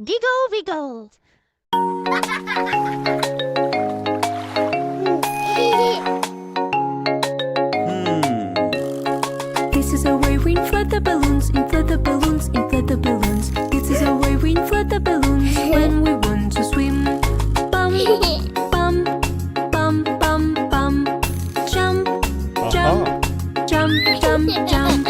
Giggle Wiggle. This is a way we inflate the balloons, inflate the balloons, inflate the balloons. This is a way we inflate the balloons when we want to swim. Bum, bum, bum, bum, bum. Jump, jump, jump, jump, jump.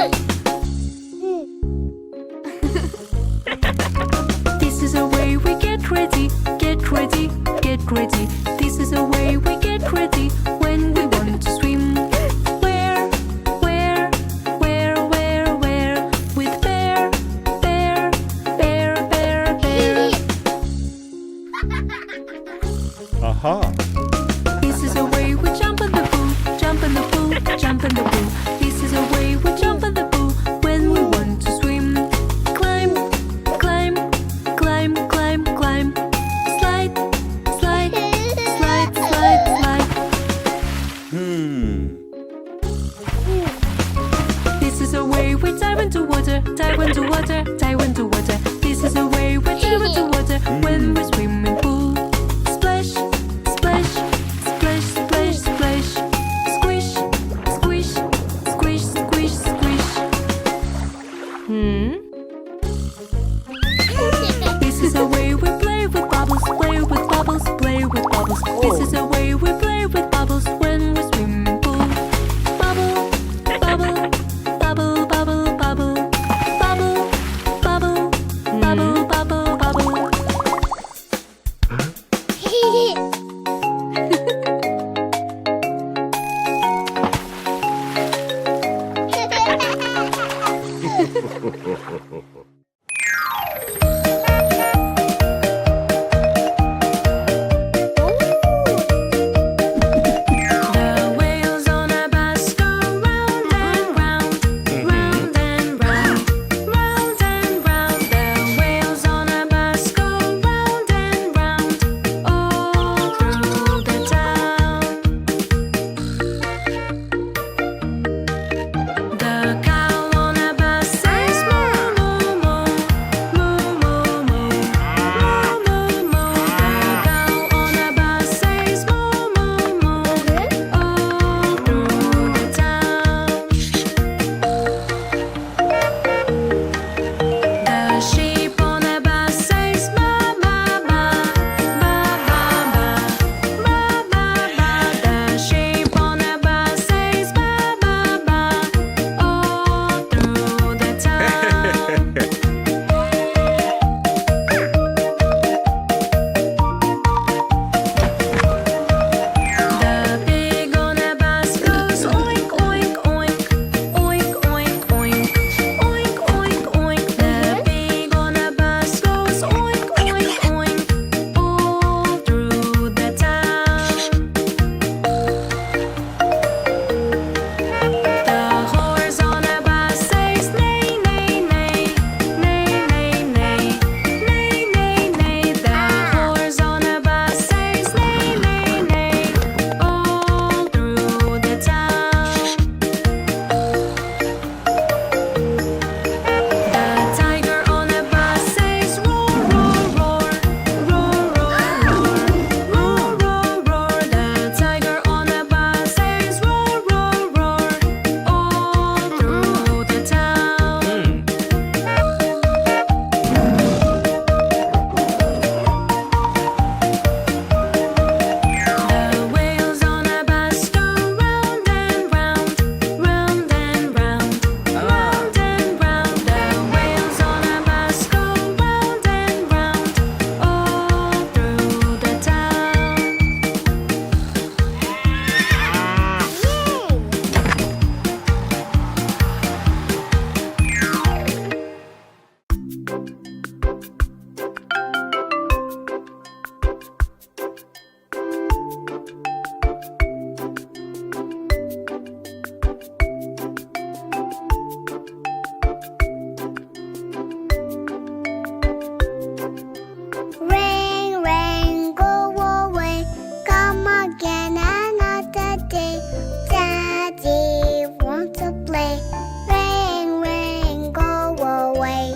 This is a way we get ready, get ready, get ready. This is a way we get ready when we want to swim. Where? With bear, bear, bear, bear, bear. This is a way we jump in the pool, jump in the pool, jump in the pool. This is a way we jump in the pool when we want to swim. Climb, climb, climb, climb, climb. Slide, slide, slide, slide, slide. This is a way we dive into water, dive into water, dive into water. This is a way we dive into water when we swim in pool. Splash, splash, splash, splash, splash. Squish, squish, squish, squish, squish. This is a way we play with bubbles, play with bubbles, play with bubbles. This is a way we play with bubbles when we swim in pool. Bubble, bubble, bubble, bubble, bubble. Bubble, bubble, bubble, bubble, bubble. The wheels on a bus go round and round, round and round, round and round. The wheels on a bus go round and round, all through the town. The cow on a bus says moo moo moo, moo moo moo, moo moo moo. The cow on a bus says moo moo moo, all through the town. The sheep on a bus says ba ba ba, ba ba ba, ba ba ba. The sheep on a bus says ba ba ba, all through the town. The pig on a bus goes oink oink oink, oink oink oink, oink oink oink. The pig on a bus goes oink oink oink, all through the town. The horse on a bus says neigh neigh neigh, neigh neigh neigh, neigh neigh neigh. The horse on a bus says neigh neigh neigh, all through the town. The tiger on a bus says roar roar roar, roar roar roar, roar roar roar. The tiger on a bus says roar roar roar, all through the town. The wheels on a bus go round and round, round and round, round and round. The wheels on a bus go round and round, all through the town. Rain, rain, go away. Come again another day. Daddy wants to play. Rain, rain, go away.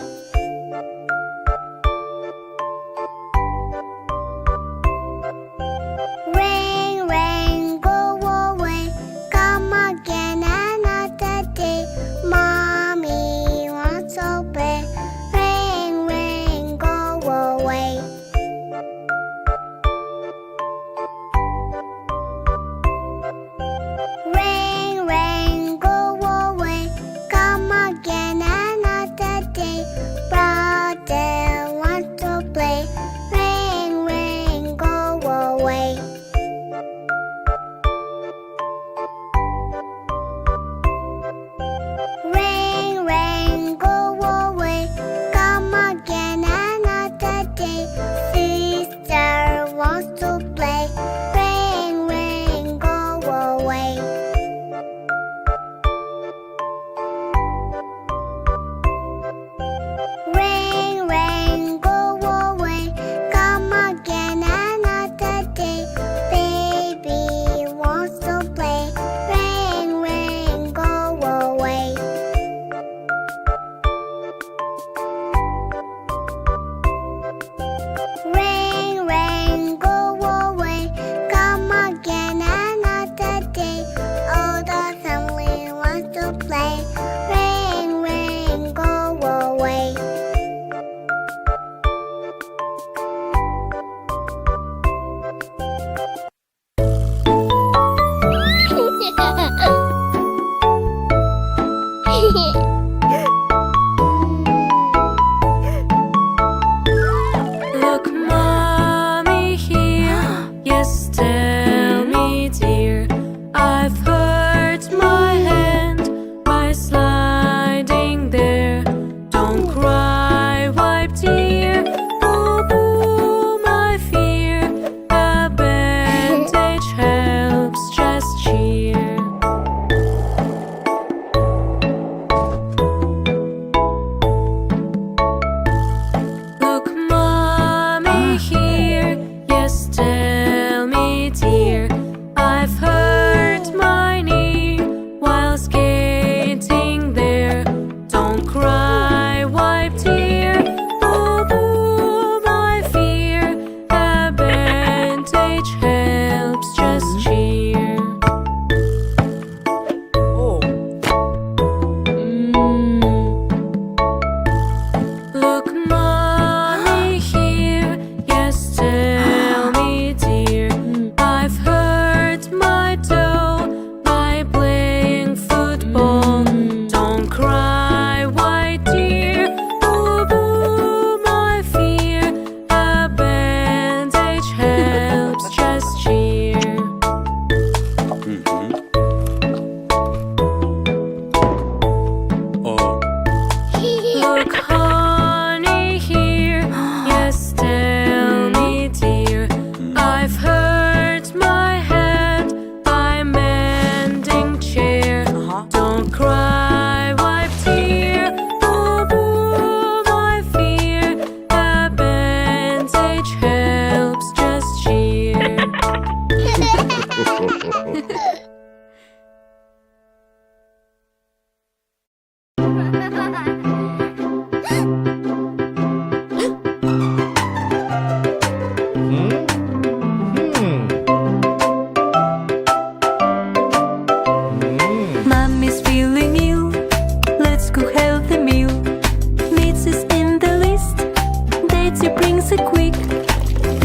brings it quick.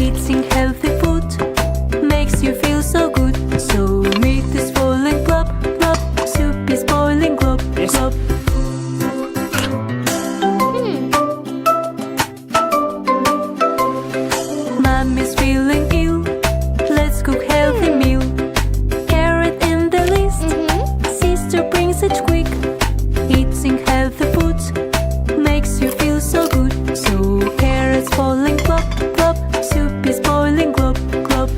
Eating healthy food makes you feel so good. So meat is falling glop, glop. Soup is boiling glop, glop. Mom is feeling ill. Let's cook healthy meal. Carrot in the list. Sister brings it quick. Eating healthy food makes you feel so good. So carrots falling glop, glop. Soup is boiling glop, glop.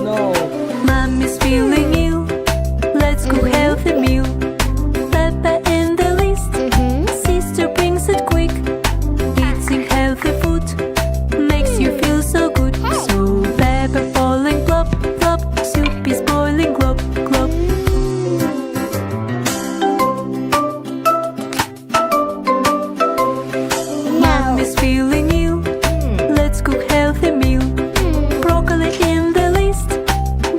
No. Mom is feeling ill. Let's cook healthy meal. Pepper in the list. Sister brings it quick. Eating healthy food makes you feel so good. So pepper falling glop, glop. Soup is boiling glop, glop. Mom is feeling ill. Let's cook healthy meal. Broccoli in the list.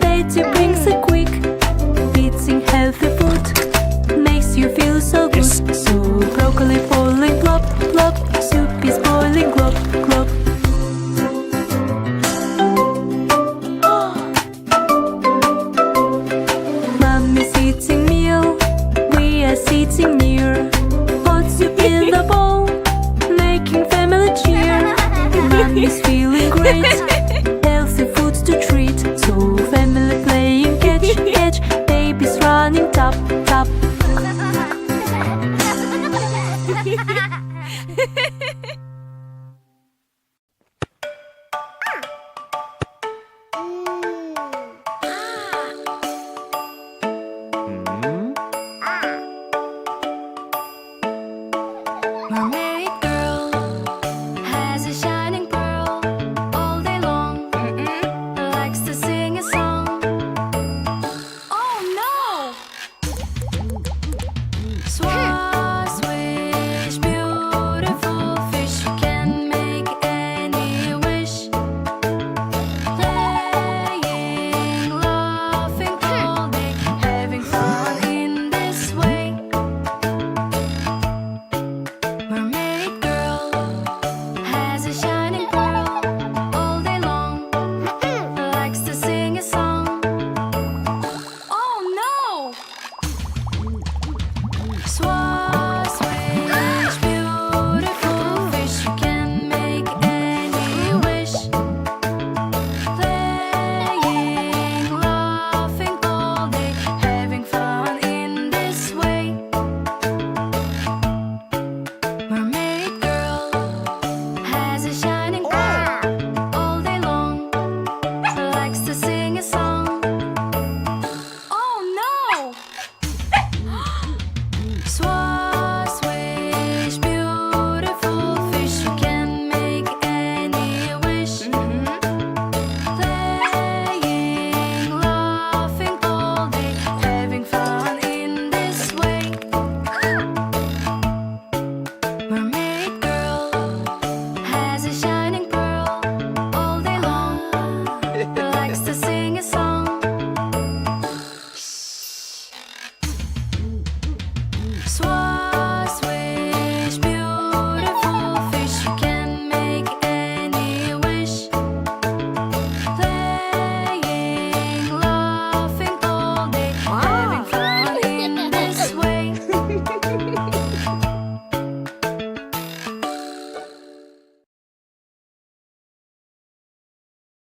Betty brings it quick. Eating healthy food makes you feel so good. So broccoli falling glop, glop. Soup is boiling glop, glop. Mom is eating meal. We are sitting near. Hot soup in the bowl, making family cheer. Mom is feeling great. Healthy foods to treat. So family playing catch, catch. Babies running top, top. Mermaid girl has a shining pearl all day long. Likes to sing a song. Oh no! Swan, swish, beautiful fish can make any wish. Playing, laughing all day, having fun in this way. Mermaid girl has a shining pearl all day long. Likes to sing a song. Oh no! Swan